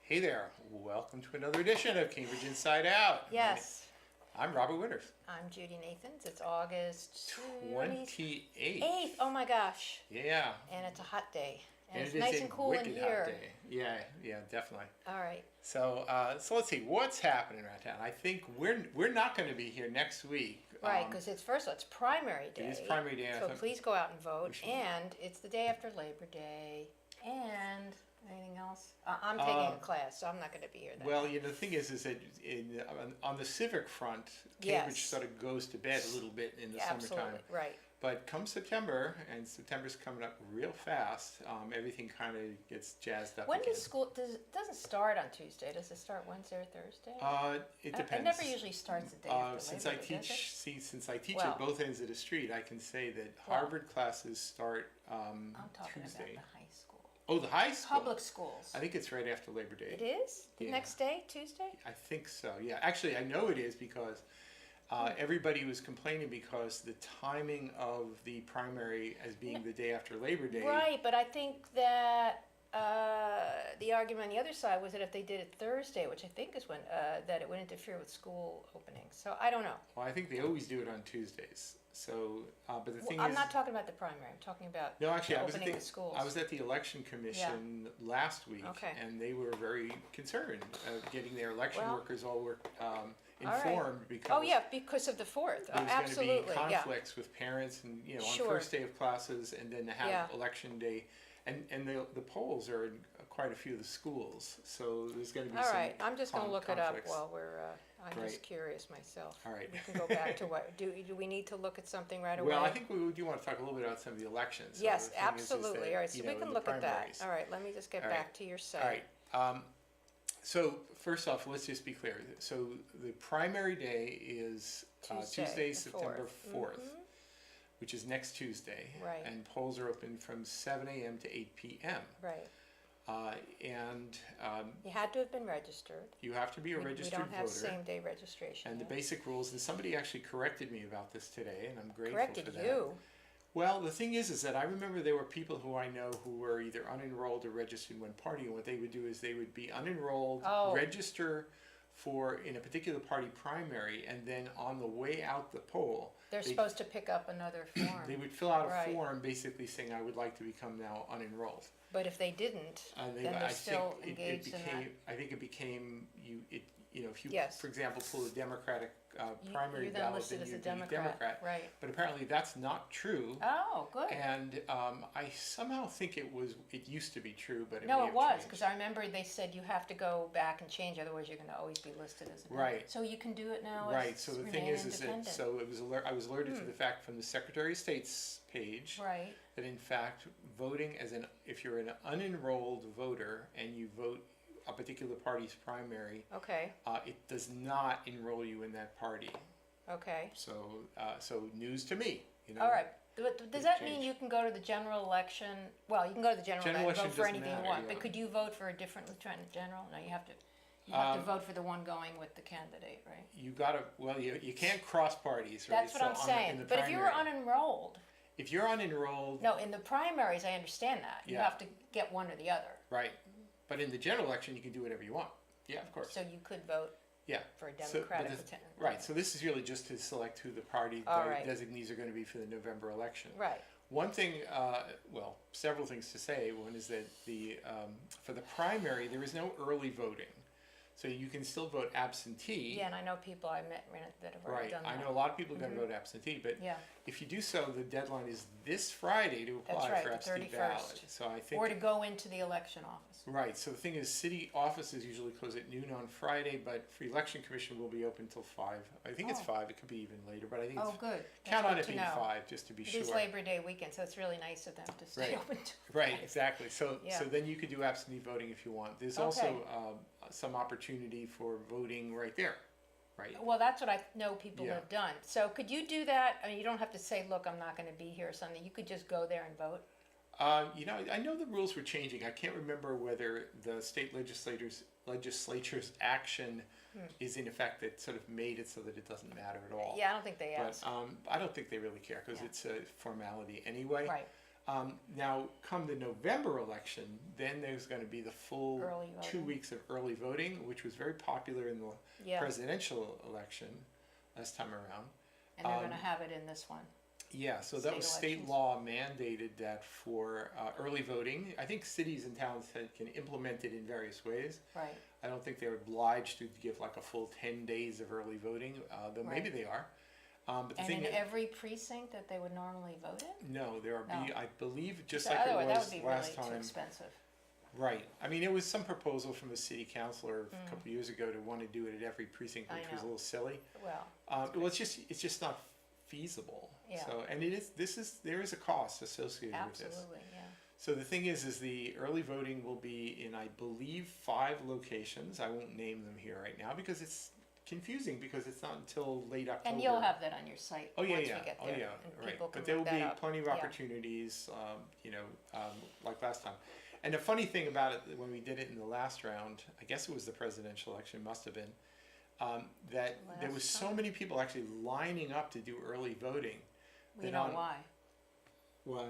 Hey there, welcome to another edition of Cambridge Inside Out. Yes. I'm Robert Winters. I'm Judy Nathans. It's August 28th. Oh my gosh. Yeah. And it's a hot day. And it's it is nice a and cool in wicked here. hot day. Yeah, definitely. All right. So let's see what's happening around town. I think we're not going to be here next week. Right, because it's primary day. It is primary day. So please go out and vote. And it's the day after Labor Day. And anything else? I'm taking a class, so I'm not going to be here then. Well, the thing is that on the civic front, Cambridge sort of goes to bed a little bit in the summertime. Absolutely, right. But come September, and September's coming up real fast, everything kind of gets jazzed up When again. does school, it doesn't start on Tuesday. Does it start Wednesday or Thursday? It depends. It never usually starts the day after since Labor I Day, teach, since I teach Well- at both ends of the street, I can say that Harvard classes start I'm talking Tuesday. about the high school. Oh, the high school. Public schools. I think it's right after Labor Day. It is? The Yeah. next day, Tuesday? I think so. Yeah, actually, I know it is because everybody was complaining because the timing of the primary as being the day after Labor Day. Right, but I think that the argument on the other side was that if they did it Thursday, which I think is when, that it would interfere with school openings. So I don't know. Well, I think they always do it on Tuesdays. So, but the thing I'm is, not talking about the primary. I'm talking about no, actually, the I was opening of schools. I was at the election commission last week, Okay. and they were very concerned of getting their election Well, workers all informed right. because Because of the 4th. there's Absolutely, going to be conflicts with parents, and on Sure. first day of classes, and then to have Yeah. election day, and the polls are in quite a few of the schools, so there's going to be All some right, I'm just going to look it up conflicts. while we're, I'm Right. just curious myself. All right. We can go back to what, do we need to look at something right away? Well, I think we do want to talk a little bit about some of the elections. So Yes, the thing is absolutely. that, All right, so we can the look at primaries. that. All right, let me just get All back right. to your site. All right. So first off, let's just be clear. So the primary day is Tuesday, the September 4th. 4th, which is next Tuesday. Right. And polls are open from 7 a.m. to 8 p.m. Right. And You had to have been registered. you have to be a registered We don't have voter. same-day registration. And the yet. basic rules, and somebody actually corrected me about this today, and I'm grateful Corrected for that. you. Well, the thing is that I remember there were people who I know who were either unenrolled or registered in one party, and what they would do is they would be unenrolled, Oh. register in a particular party primary, and then on the way out the poll, They're supposed to pick up another form. they would fill out a Right. form basically saying, I would like to become now unenrolled. But if they didn't, And then they're still engaged in that. I think it became, if you, Yes. for example, pull a Democratic primary You're then ballot, listed then as a you'd be Democrat, right. But apparently that's not true. Oh, good. And I somehow think it used to be true, but it may No, have it was, changed. because I remember they said you have to go back and change, otherwise you're going to always be listed as a Democrat. Right. So you can do it now Right, as so the thing remain is that, independent. so it was I was alerted to the fact from the Secretary of State's page Right. that in fact voting if you're an unenrolled voter and you vote a particular party's primary, Okay, it does not enroll you in that party. okay. So news to me, All right. But does that mean changed. you can go to the general election? Well, you can go to the general General election and vote election for doesn't anything you matter, want. yeah. But could you vote for a different lieutenant general? No, you have to. You have to vote for the one going with the candidate, right? You gotta, well, you can't cross parties, right? That's what I'm So in saying. the But if you were primary- unenrolled, if you're unenrolled, no, in the primaries, I understand that. You Yeah. have to get one or the other. right, but in the general election, you can do whatever you want. Yeah, of course. So you could vote Yeah. for a So, Democratic but lieutenant. right, so this is really just to select who the party All right. designees are going to be for the November election. Right. One thing, well, several things to say. One is that for the primary, there is no early voting. So you can still vote absentee. Yeah, and I know people I met that have already Right, done that. I know a lot of people are going to vote absentee, but Yeah. if you do so, the deadline is this Friday to apply That's right, for the absentee 31st. ballot. So I think Or to go into the election office. right. So the thing is, city offices usually close at noon on Friday, but for election commission will be open till 5. I think it's Oh. 5. It could be even later, but I think Oh, it's, good. count That's on good it to being know. 5 just to be It sure. is Labor Day weekend, so it's really nice of them to stay Right. open. Right, exactly. So Yeah. so then you could do absentee voting if you want. There's also some opportunity for voting right there, right? Well, that's what I know people Yeah. have done. So could you do that? I mean, you don't have to say, look, I'm not going to be here or something. You could just go there and vote. I know the rules were changing. I can't remember whether the state legislature's action is in effect that sort of made it so that it doesn't matter at all. Yeah, I don't think they But asked. I don't think they really care because Yeah. it's a formality anyway. Right. Now, come the November election, then there's going to be the full Early 2 voting. weeks of early voting, which was very popular in the Yeah. presidential election last time around. And they're going to have it in this one. Yeah, so that State was state elections. law mandated that for early voting. I think cities and towns can implement it in various ways. Right. I don't think they're obliged to give like a full 10 days of early voting, though maybe Right. they are. But the And thing in is, every precinct that they would normally vote in? no, there are, No. I believe, just So like it otherwise, that was would be last really too time. expensive. Right. I mean, it was some proposal from a city councilor a couple of years ago to want to do it at every precinct, I which was a know. little silly. Well, Well, it's just not feasible. Yeah. So, and there is a cost associated with this. absolutely, yeah. So the thing is the early voting will be in, I believe, 5 locations. I won't name them here right now because it's confusing because it's not until late October. And you'll have that on your site Oh yeah, once yeah, we get oh there. yeah, And right. people can But there will look be that up. plenty of Yeah. opportunities, like last time. And the funny thing about it, when we did it in the last round, I guess it was the presidential election, must have been, that there was Last so time. many people actually lining up to do early voting. We that know on- why. Why?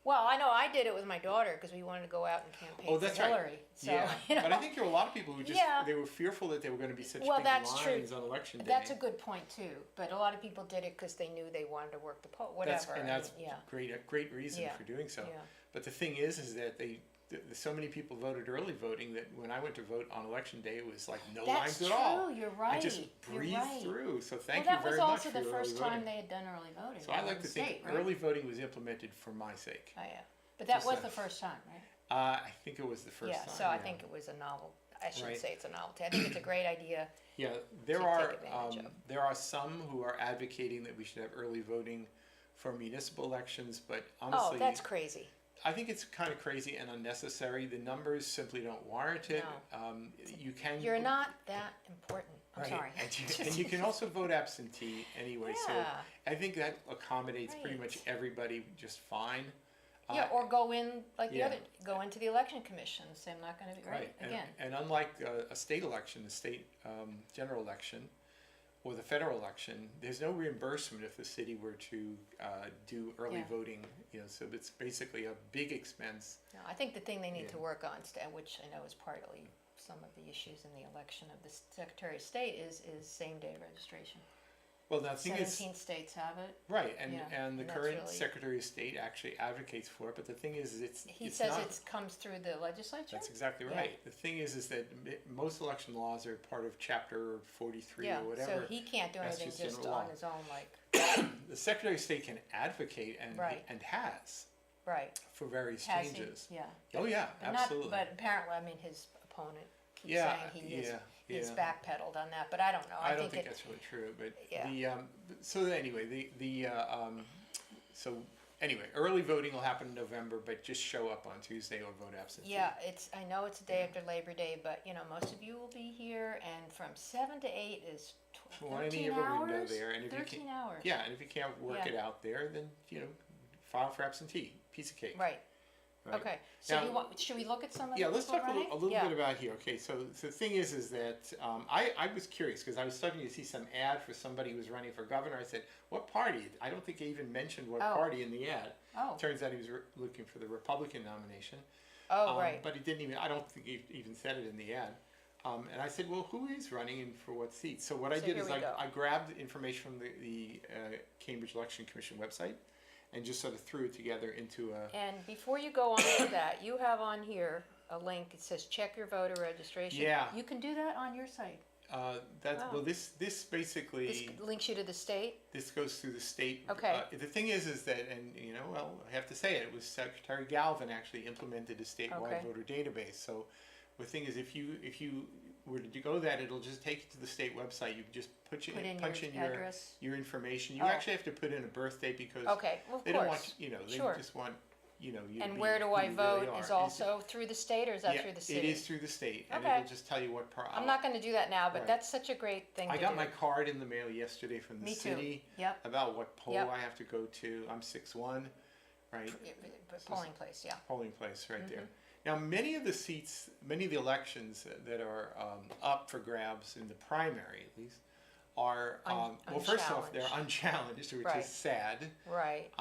Well, I know I did it with my daughter because we wanted to go out and campaign Oh, that's for right. Hillary. So, Yeah, you know, but I think there were a lot of people who just Yeah. they were fearful that there were going to be such Well, big that's true. lines on election day. that's a good point too. But a lot of people did it because they knew they wanted to work the poll, whatever. I mean, That's yeah, a great reason Yeah. for doing so. yeah. But the thing is that so many people voted early voting that when I went to vote on election day, it was like no That's lines at true. all. You're right. I just You're breezed right. through. So Well, thank you that was very much also for the your first early time voting. they had done early voting. So I in like the to think state, right? early voting was implemented for my sake. Oh yeah, but that Just was a- the first time, right? I think it was the first Yeah. time. So I think it was a novel. I shouldn't Right. say it's a novelty. I think it's a great idea. Yeah, there to are take advantage of. there are some who are advocating that we should have early voting for municipal elections, but honestly, Oh, that's crazy. I think it's kind of crazy and unnecessary. The numbers simply don't warrant it. You can. You're not that important. I'm Right. sorry. And you can also vote absentee anyway. So Yeah. I think that accommodates pretty much Right. everybody just fine. Yeah, or go in like the yeah. other, go into the election commission and say I'm not going to be right again. And unlike a state election, the state general election, or the federal election, there's no reimbursement if the city were to do early Yeah. voting. So it's basically a big expense. No, I think the thing they need Yeah. to work on, which I know is partly some of the issues in the election of the Secretary of State, is same-day registration. Well, the thing is, 17 states have it. right, Yeah, and the and that's current really- Secretary of State actually advocates for it, but the thing is He it's says not. it comes through the legislature. That's exactly Yeah. right. The thing is that most election laws are part of Chapter 43 Yeah, or whatever. so he can't do anything Massachusetts just general on law. his own, like, The Secretary of State can advocate Right. and has right. for various Has he? changes. Yeah. Oh yeah, But absolutely. but apparently, I mean, his opponent keeps Yeah, saying he's yeah. backpedaled on that, but I don't know. I don't think think it, that's really true, but Yeah. so anyway, so anyway, early voting will happen in November, but just show up on Tuesday or vote absentee. Yeah, I know it's a day after Labor Day, but most of you will be here, and from 7 to 8 is Well, 13 any other window hours. there, and if you 13 hours. Yeah, and if you can't work Yeah. it out there, then file for absentee, piece of cake. Right. Right. Okay. So Now- should we look at some of Yeah, the let's people talk running? a little Yeah. bit about here. Okay, so the thing is that I was curious because I was starting to see some ad for somebody who was running for governor. I said, what party? I don't think he even mentioned what Oh. party in the ad. Oh. Turns out he was looking for the Republican nomination. Oh, right. But he didn't even, I don't think he even said it in the ad. And I said, well, who is running and for what seat? So what I So did here is we go. I grabbed information from the Cambridge Election Commission website and just sort of threw it together into a... And before you go on to that, you have on here a link. It says check your voter registration. Yeah. You can do that on your site. Well, this basically... This links you to the state. This goes through the state. Okay. The thing is that, and I have to say it was Secretary Galvin actually implemented a statewide Okay. voter database. So the thing is, if you were to go that, it'll just take you to the state website. You just punch Put in in your address. your information. You Oh. actually have to put in a birth date because Okay, well, of they course. don't want they Sure. just want you to And be where do who I you really vote are. is also through the state, or is that yeah, through the city? it is through the state, and Okay. it'll just tell you what part. I'm not going to do that now, but Right. that's such a great thing I to got do. my card in the mail yesterday from the Me too. city Yep. about what poll Yep. I have to go to. I'm 6'1", right? Polling place, yeah. Polling place right there. Mm-hmm. Now, many of the elections that are up for grabs in the primary, at least, are well. First off, they're unchallenged, which Right. is sad. Right.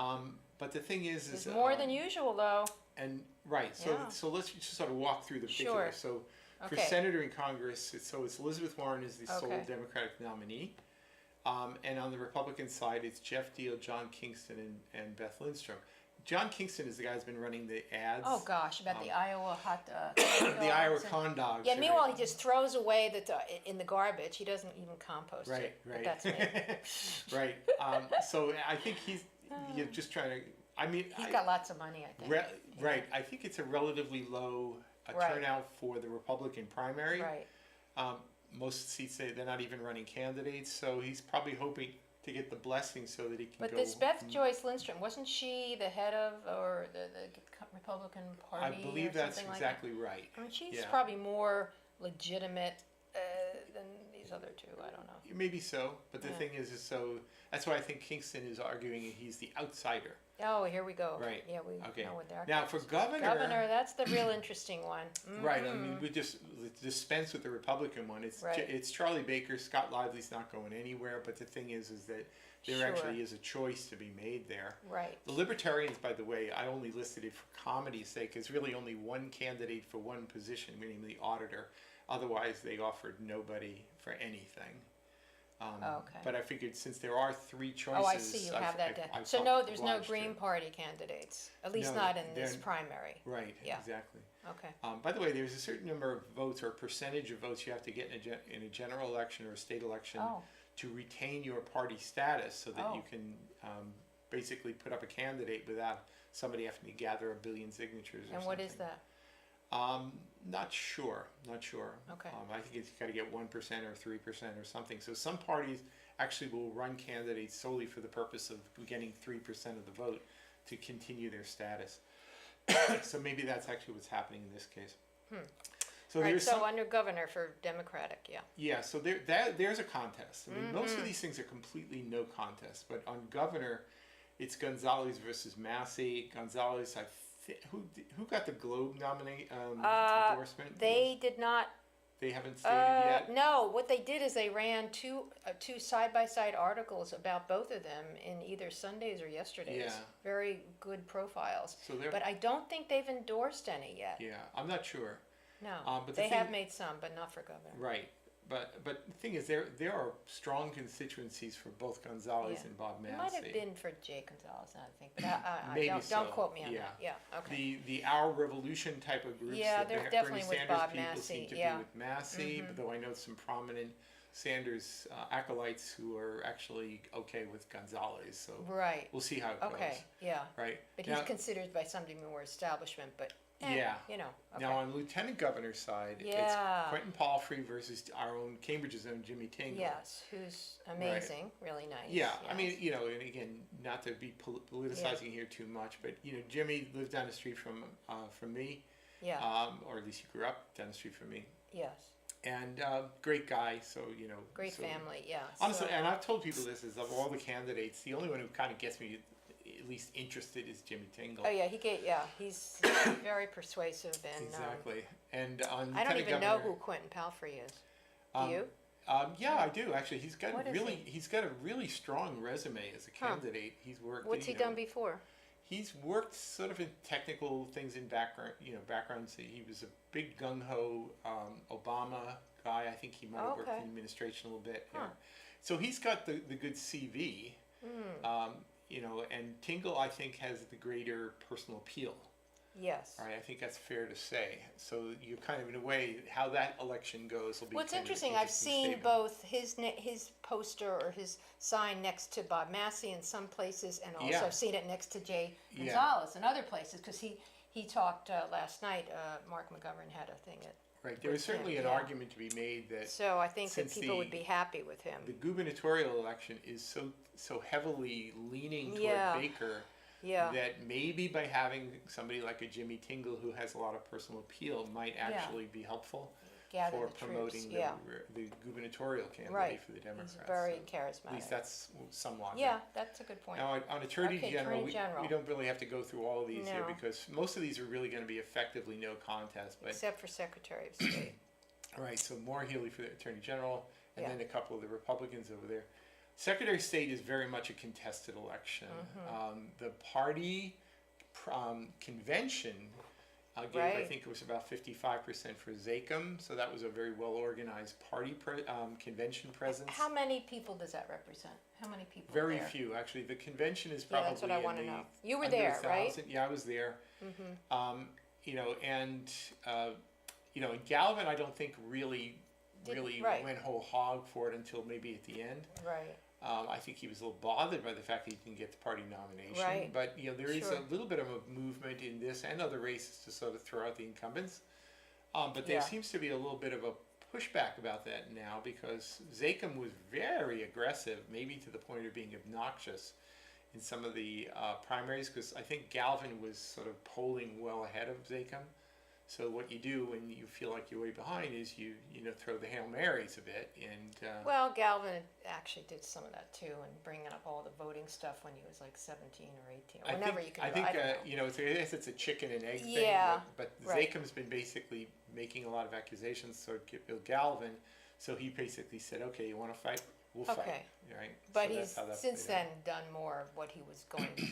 But But the thing is It's more than usual, though. And right, so Yeah. so let's just sort of walk through the Sure. particulars. So for Okay. senator in Congress, it's Elizabeth Warren is the sole Okay. Democratic nominee, and on the Republican side, it's Jeff Deal, John Kingston, and Beth Lindstrom. John Kingston is the guy who's been running the ads. Oh gosh, about the Iowa hot The Iowa con dogs. Yeah, meanwhile he just throws away in the garbage. He doesn't even compost Right, it. right. But that's me. Right. So I think you're just trying to. I mean, He's got lots of money, I think. Right. I think it's a relatively low Right. turnout for the Republican primary. Right. Most seats they're not even running candidates, so he's probably hoping to get the blessing so that he can But go. this Beth Joyce Lindstrom, wasn't she the head of or the Republican Party? I believe or that's something exactly right. Like that? I mean, she's Yeah. probably more legitimate than these other two. I don't know. Maybe so, but the Yeah. thing is so that's why I think Kingston is arguing he's the outsider. Oh, here we go. Right. Yeah, we Okay. know what they're. Now for governor. Governor, that's the real interesting one. Right. I Mhm. mean, we just dispense with the Republican one. Right. It's Charlie Baker. Scott Lively's not going anywhere. But the thing is that there Sure. actually is a choice to be made there. Right. The Libertarians, by the way, I only listed it for comedy's sake. There's really only one candidate for one position, meaning the auditor. Otherwise, they offered nobody for anything. Okay. But I figured since there are three choices. Oh, I see. You have that down. I So felt no, there's no obliged to. Green Party candidates. At least No, not in this they're- primary. Right. Yeah. Exactly. Okay. By the way, there's a certain number of votes or percentage of votes you have to get in a general election or a state election Oh. to retain your party status, so that Oh. you can basically put up a candidate without somebody having to gather 1 billion signatures. Or And what something. is that? Not sure. Okay. I think it's got to get 1% or 3% or something. So some parties actually will run candidates solely for the purpose of getting 3% of the vote to continue their status. So maybe that's actually what's happening in this case. So Right. there's So some, under governor for Democratic, yeah. yeah. So there's a contest. I mean, most of these things are completely no contest. But on governor, it's Gonzalez versus Massey. Gonzalez, who got the Globe endorsement? They did not. They haven't stated yet. No, what they did is they ran two side-by-side articles about both of them in either Sundays or yesterdays. Yeah. Very good profiles. So they're But I don't think they've endorsed any yet. yeah. I'm not sure. No. But the They thing- have made some, but not for governor. Right. But the thing is, there are strong constituencies for both Gonzalez Yeah. and Bob It Massey. might have been for Jay Gonzalez, I think, but I Maybe don't so, quote me on yeah. that. Yeah. Okay. The Our Revolution type of groups. Yeah, that they're Bernie definitely with Sanders Bob people Massey, seem to yeah. be with Massey, but though I know some prominent Sanders acolytes who are actually okay with Gonzalez. So Right. we'll see how it Okay. goes. Yeah. Right. But Now- he's considered by somebody more establishment, but Yeah. you know. Okay. Now on lieutenant governor's side, Yeah. it's Quentin Palfrey versus our own Cambridge's own Jimmy Tingle. Yes, who's amazing, really nice. Yeah, I yes. mean, and again, not to be politicizing here too much, but Jimmy lived down the street from me, Yeah. or at least he grew up down the street from me, Yes. and great guy. So Great so- family. Yeah. Honestly, so- and I've told people this is of all the candidates, the only one who kind of gets me at least interested is Jimmy Tingle. Oh yeah, he's very persuasive and. Exactly, and on I don't Lieutenant even know Governor- who Quentin Palfrey is. Do Um, you? Yeah, I do actually. He's got What is he's got a really strong resume as a candidate. He's worked. What's he done before? He's worked sort of in technical things in backgrounds. He was a big gung ho Obama guy. I think he might have worked Okay. in administration a little bit. Huh. Yeah. So he's got the good CV. And Tingle I think has the greater personal appeal. Yes. All right, I think that's fair to say. So you kind of in a way how that election goes will be. What's kind of an interesting, I've seen statement. both his poster or his sign next to Bob Massey in some places, and also Yeah. I've seen it next to Jay Yeah. Gonzalez in other places because he talked last night. Mark McGovern had a thing at. Right, there is certainly an Yeah. argument to be made that So I think that since people would the- be happy with him. the gubernatorial election is so heavily leaning toward Yeah. Baker Yeah. that maybe by having somebody like a Jimmy Tingle who has a lot of personal appeal might actually be helpful Gather for the troops. promoting Yeah. the gubernatorial candidate Right. for the Democrats. He's very So charismatic. at least that's some logic. Yeah, that's a good point. Now on Attorney Okay, General, Attorney General. we don't really have to go through all of these here No. because most of these are really going to be effectively no contest. But Except for Secretary of State. all right, so Maura Healey for the Attorney General, and Yeah. then a couple of the Republicans over there. Secretary of State is very much a contested election. The party convention gave, I Right. think it was about 55% for Zachem, so that was a very well organized party convention presence. How many people does that represent? How many people Very there? few, actually. The convention is Yeah, probably that's what I in want to the know. You were under there, right? 1,000. Yeah, I was there. Mm-hmm. You know, and Galvin, I don't think really Right. went whole hog for it until maybe at the end. Right. I think he was a little bothered by the fact that he didn't get the party nomination. Right. But there is Sure. a little bit of a movement in this and other races to sort of throw out the incumbents. But there Yeah. seems to be a little bit of a pushback about that now because Zachem was very aggressive, maybe to the point of being obnoxious in some of the primaries, because I think Galvin was sort of polling well ahead of Zachem. So what you do when you feel like you're way behind is you throw the Hail Marys a bit and Well, Galvin actually did some of that too, and bringing up all the voting stuff when he was like 17 or 18, or whenever you can. I think I don't know. I guess it's a chicken and egg thing. Yeah, But right. Zachem's been basically making a lot of accusations toward Bill Galvin, so he basically said, "Okay, you want to fight? We'll Okay. fight." Right. But So he's that's how that since played out. then done more of what he was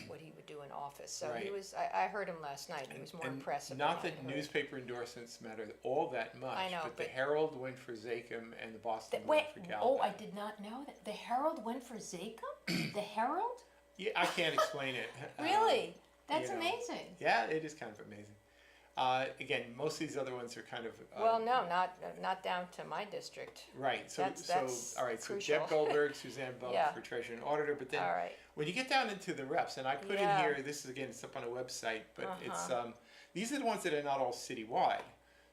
what he would do in office. So he Right. was. I heard him last night. He was more And impressive. Not than that I'd heard. newspaper endorsements matter all that much. I know, but the but- Herald went for Zachem and the Boston Wait. went for Galvin. Oh, I did not know that. The Herald went for Zachem. The Herald. Yeah, I can't explain it. Really? That's you know. amazing. Yeah, it is kind of amazing. Again, most of these other ones are kind of Well, no, not down to my district. right. So That's all right. So crucial. Jeb Goldberg, Suzanne Bunk Yeah. for treasurer and auditor, but then All right. when you get down into the reps, and I put Yeah. in here, this is again, it's up on a website, but it's Uh-huh. these are the ones that are not all citywide.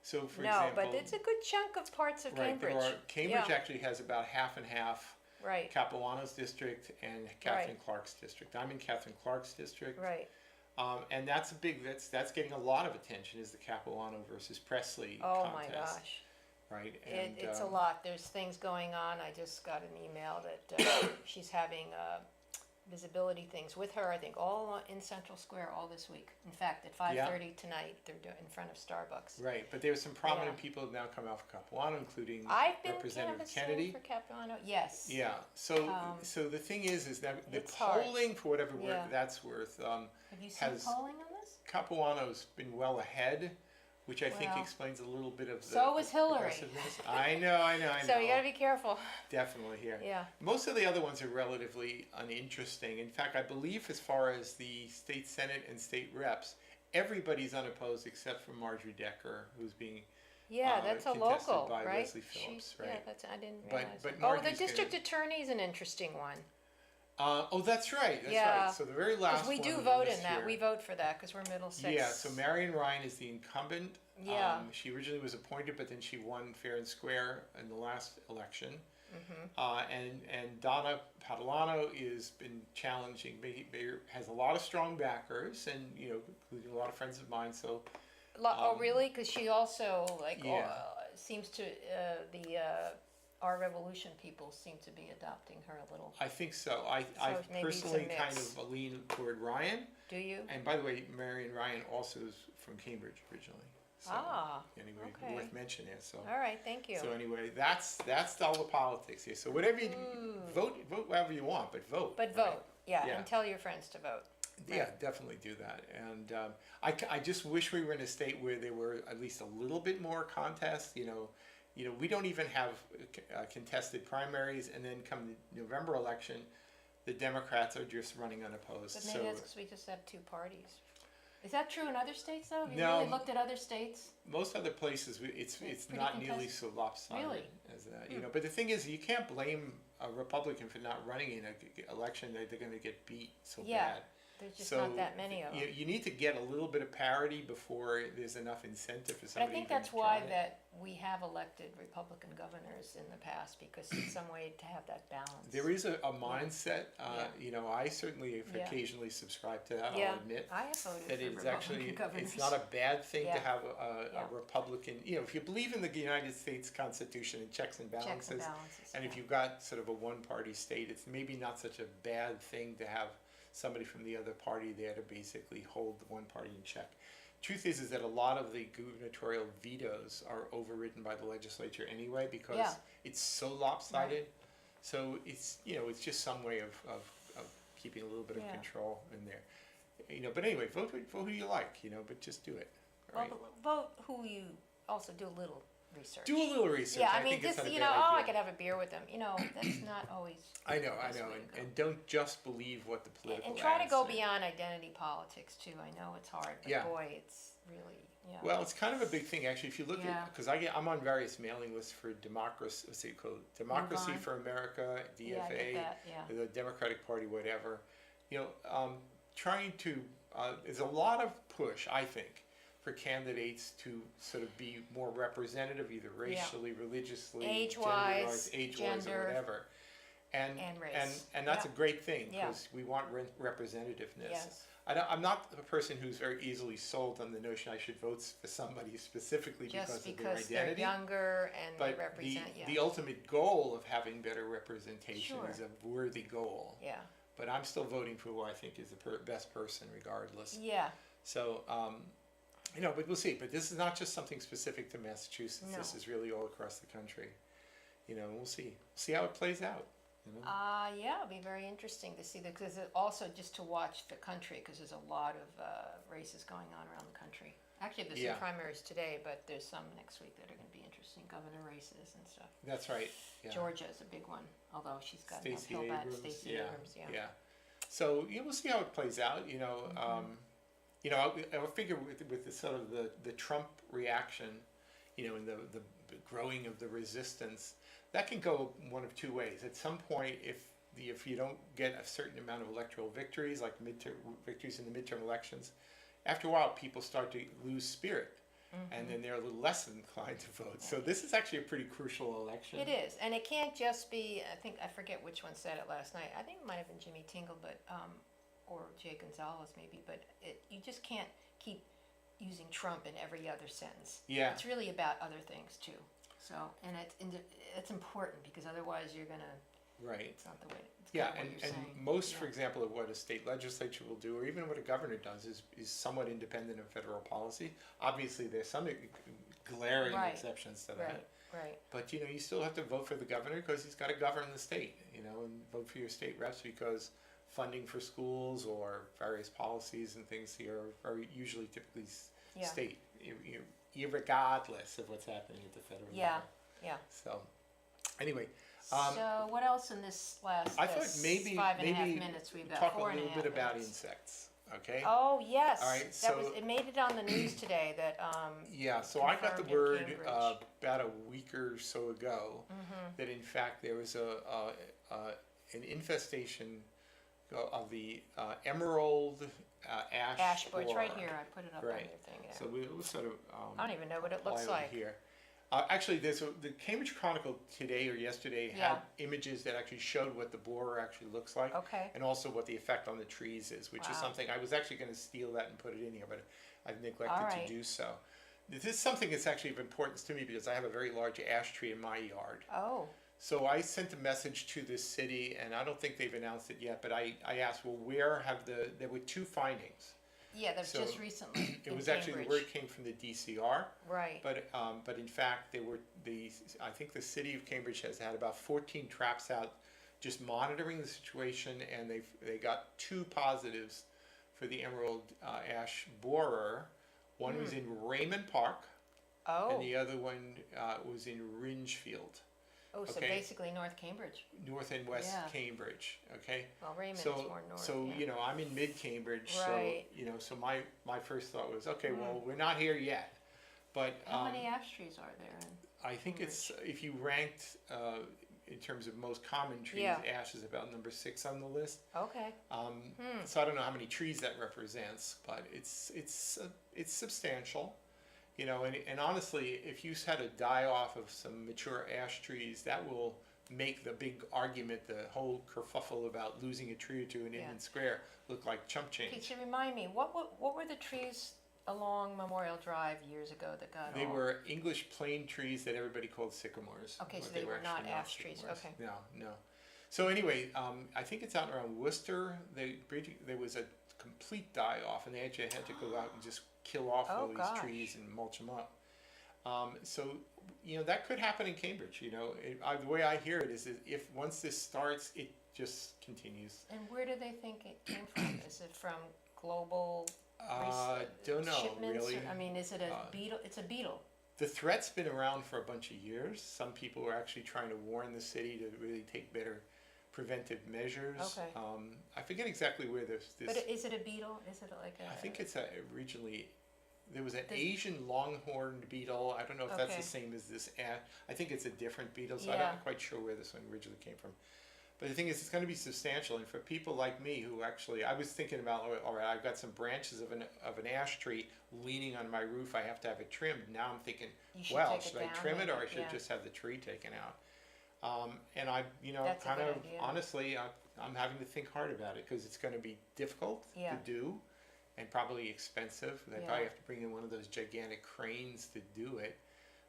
So for No, example, but it's a good chunk of parts of right, Cambridge. Cambridge Yeah. actually has about half and half. Right. Capilano's district and Catherine Clark's district. I'm in Catherine Clark's district. Right. And that's a big, that's getting a lot of attention is the Capilano versus Presley Oh contest. my gosh. Right. And, It's a lot. There's things going on. I just got an email that she's having visibility things with her, I think, all in Central Square all this week. In fact, at 5:30 tonight, they're doing in front of Starbucks. Right, but there's some prominent Yeah. people that now come out for Capilano, including I've been Representative canvassing Kennedy. for Capilano. Yes. Yeah. So Um, so the thing is that the it's hard. polling, for whatever Yeah. that's worth, Have you seen has- polling on this? Capilano's been well ahead, which I think Well, explains a little bit of the so was Hillary. aggressiveness. I know. So you gotta be careful. Definitely here. Yeah. Most of the other ones are relatively uninteresting. In fact, I believe as far as the state senate and state reps, everybody's unopposed except for Marjorie Decker, who's being Yeah, that's a contested local, by right? Leslie Phillips, Yeah, right? that's I didn't But- realize. but that. Oh, the Marjorie's district gonna- attorney is an interesting one. Oh, that's right. That's Yeah. right. So the very last Because we one do on vote this in that. here- We vote for that because we're Middlesex. Yeah. So Marion Ryan is the incumbent. Yeah. She originally was appointed, but then she won fair and square in the last election. And Donna Padalano is been challenging. Has a lot of strong backers, and including a lot of friends of mine. So Oh, really? Because she also Yeah. seems to our revolution people seem to be adopting her a little. I think so. I maybe it's a personally kind mix. of lean toward Ryan. Do you? And by the way, Marion Ryan also is from Cambridge originally. So anyway, okay. worth mentioning it. So All right, thank you. so anyway, that's all the politics here. So whatever you vote whatever you want, but vote. But right? vote, yeah, Yeah. and tell your friends to vote. Yeah, definitely do that. And I just wish we were in a state where there were at least a little bit more contests. We don't even have contested primaries, and then come the November election, the Democrats are just running unopposed. But maybe that's because we just have two parties. Is that true in other states, though? Have you No. really looked at other states? Most other places, it's pretty not nearly contested. so lopsided Really? as that. But the thing is, you can't blame a Republican for not running in an election that they're going to get beat so Yeah. bad. There's just So not that many of them. You need to get a little bit of parity before there's enough incentive for But I somebody. think even that's to why try it. that we have elected Republican governors in the past, because it's some way to have that balance. There is a mindset. I certainly have Yeah. occasionally subscribe to that. Yeah, I'll admit I have voted that for it's Republican actually governors. it's not a bad thing Yeah. to have a Yeah. Republican. If you believe in the United States Constitution and checks and balances, Checks and balances. and yeah. if you've got sort of a one-party state, it's maybe not such a bad thing to have somebody from the other party there to basically hold the one party in check. Truth is that a lot of the gubernatorial vetoes are overridden by the legislature anyway because Yeah. it's so lopsided. So it's, it's just some way of keeping a little bit of Yeah. control in there. But anyway, vote who you like, but just do it. Well, Right? vote who you also do a little research. Do a little research. Yeah, I mean, think it's just, not a oh, bad I idea. could have a beer with them. That's not always. I know, the best way to go. and don't just believe what the political And try to ads go say. beyond identity politics too. I know it's hard, but Yeah. boy, it's really, Well, it's kind of a big thing actually. If you look Yeah. at, because I'm on various mailing lists for democracy. What's it called? Democracy on. for America, DFA, Yeah, I get that. Yeah. the Democratic Party, whatever. Trying to there's a lot of push, I think, for candidates to sort of be more representative, either racially, religiously, Age-wise, gender-wise, age-wise, or gender, whatever. And race. and that's Yeah. a great thing Yeah. because we want representativeness. Yes. I'm not a person who's very easily sold on the notion I should vote for somebody specifically Just because of their because they're identity. younger and But they represent. the ultimate goal of having better representation Sure. is a worthy goal. Yeah. But I'm still voting for who I think is the best person, regardless. Yeah. So, but we'll see. But this is not just something specific to Massachusetts. No. This is really all across the country. We'll see how it plays out. Yeah, it'll be very interesting to see because also just to watch the country because there's a lot of races going on around the country. Actually, there's Yeah. some primaries today, but there's some next week that are going to be interesting. Governor races and stuff. That's right. Yeah. Georgia is a big one, although she's got an Stacey uphill battle. Abrams. Stacey Yeah. Abrams, yeah. Yeah. So we'll see how it plays out. I figure with the sort of the Trump reaction, and the growing of the resistance, that can go one of two ways. At some point, if you don't get a certain amount of electoral victories, like midterm victories in the midterm elections, after a while people start to lose spirit, and then they're a little less inclined to vote. So this is actually a pretty crucial election. It is, and it can't just be. I forget which one said it last night. I think it might have been Jimmy Tingle, but or Jay Gonzalez maybe. But you just can't keep using Trump in every other sentence. Yeah. It's really about other things too. So, and it's important because otherwise you're gonna. Right. It's not the way. It's Yeah, not what and you're saying. most, Yeah. for example, of what a state legislature will do, or even what a governor does, is somewhat independent of federal policy. Obviously, there's some glaring Right. exceptions to that. Right. But you still have to vote for the governor because he's got to govern the state. And vote for your state reps because funding for schools or various policies and things here are usually typically Yeah. state, regardless of what's happening at the federal Yeah. level. Yeah. So, anyway. So what else in this last? I thought maybe 5.5 minutes we've got. talk a 4.5 little bit about minutes. insects. Okay. Oh yes. All right, It made it on the news today that Yeah. So I got the confirmed in word Cambridge. about a week or so ago that in fact there was an infestation of the emerald ash bush borer. right here. I put it up on Right. your thing. Yeah. So we'll sort of. I don't even know what it looks apply over like. here. Actually, the Cambridge Chronicle today or yesterday Yeah. had images that actually showed what the borer actually looks like, Okay. and also what the effect on the trees is, which is Wow. something I was actually going to steal that and put it in here, but I've neglected All to right. do so. This is something that's actually of importance to me because I have a very large ash tree in my yard. Oh. So I sent a message to the city, and I don't think they've announced it yet, but I asked, well, there were two findings. Yeah, that was So, just recently. It in was actually, the Cambridge. word came from the DCR. Right. But in fact, I think the city of Cambridge has had about 14 traps out, just monitoring the situation, and they got 2 positives for the emerald ash borer. One was in Raymond Park, Oh. and the other one was in Ringefield, Oh, so okay. basically North Cambridge. North and West Yeah. Cambridge. Okay. Well, Raymond So is more north. so yeah. I'm in mid Cambridge, Right. so my first thought was, okay, well, we're not here yet, but How many ash trees are there? I think it's, if you ranked in terms of most common trees, Yeah. ash is about number 6 on the list. Okay. So I don't know how many trees that represents, but it's substantial, and honestly, if you had a die off of some mature ash trees, that will make the big argument, the whole kerfuffle about losing a tree or two in Yeah. Inman Square look like chump Okay, change. so remind me, what were the trees along Memorial Drive years ago that got They all? were English plane trees that everybody called sycamores. Okay, so but they were not actually ash trees, sycamores. okay. No. So anyway, I think it's out around Worcester. There was a complete die off, and they actually had to go out and just kill off Oh, all these gosh. trees and mulch them up. So that could happen in Cambridge. The way I hear it is that if once this starts, it just continues. And where do they think it came from? Is it from global Don't know shipments? really. I mean, is it a beetle? It's a beetle. The threat's been around for a bunch of years. Some people are actually trying to warn the city to really take better preventive measures. Okay. I forget exactly where this. But is it a beetle? Is it like a? I think it's originally. There was an Asian longhorned beetle. I don't know if that's Okay. the same as this. I think it's a different beetle, so I'm Yeah. not quite sure where this one originally came from. But the thing is, it's going to be substantial, and for people like me who actually, I was thinking about, all right, I've got some branches of an ash tree leaning on my roof. I have to have it trimmed. Now I'm thinking, You should well, take it should I down, trim it or I maybe, should yeah. just have the tree taken out? And I, That's a kind good of idea. honestly, I'm having to think hard about it because it's going to be difficult Yeah. to do, and probably expensive. They Yeah. probably have to bring in one of those gigantic cranes to do it.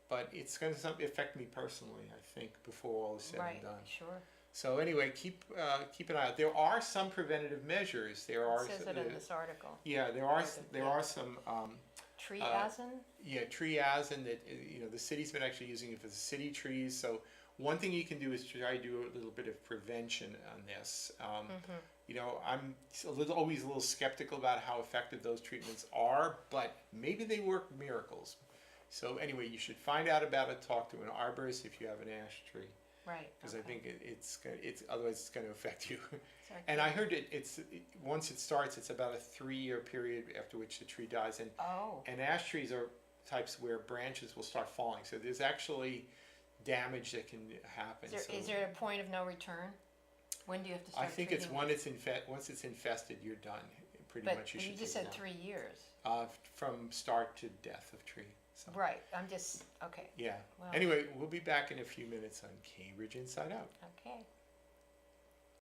But it's going to affect me personally, I think, before all is said Right. and done. Sure. So anyway, keep an eye out. There are some preventative measures. There are. It says it in this article. Yeah, there are some. Triazin. Yeah, triazin that the city's been actually using it for the city trees. So one thing you can do is try to do a little bit of prevention on this. I'm always a little skeptical about how effective those treatments are, but maybe they work miracles. So anyway, you should find out about it. Talk to an arborist if you have an ash tree. Right. Because I okay. think it's otherwise it's going to affect you. Sorry. And I heard once it starts, it's about a 3-year period after which the tree dies. And ash trees are types where branches will start falling. So there's actually damage that can happen. Is there a point of no return? When do you have to start? I think it's treating once it's infested, you're done. Pretty But much, you you should just take said it 3 years. down. From start to death of tree. So. Right. I'm just okay. Yeah. Well. Anyway, we'll be back in a few minutes on Cambridge Inside Out. Okay.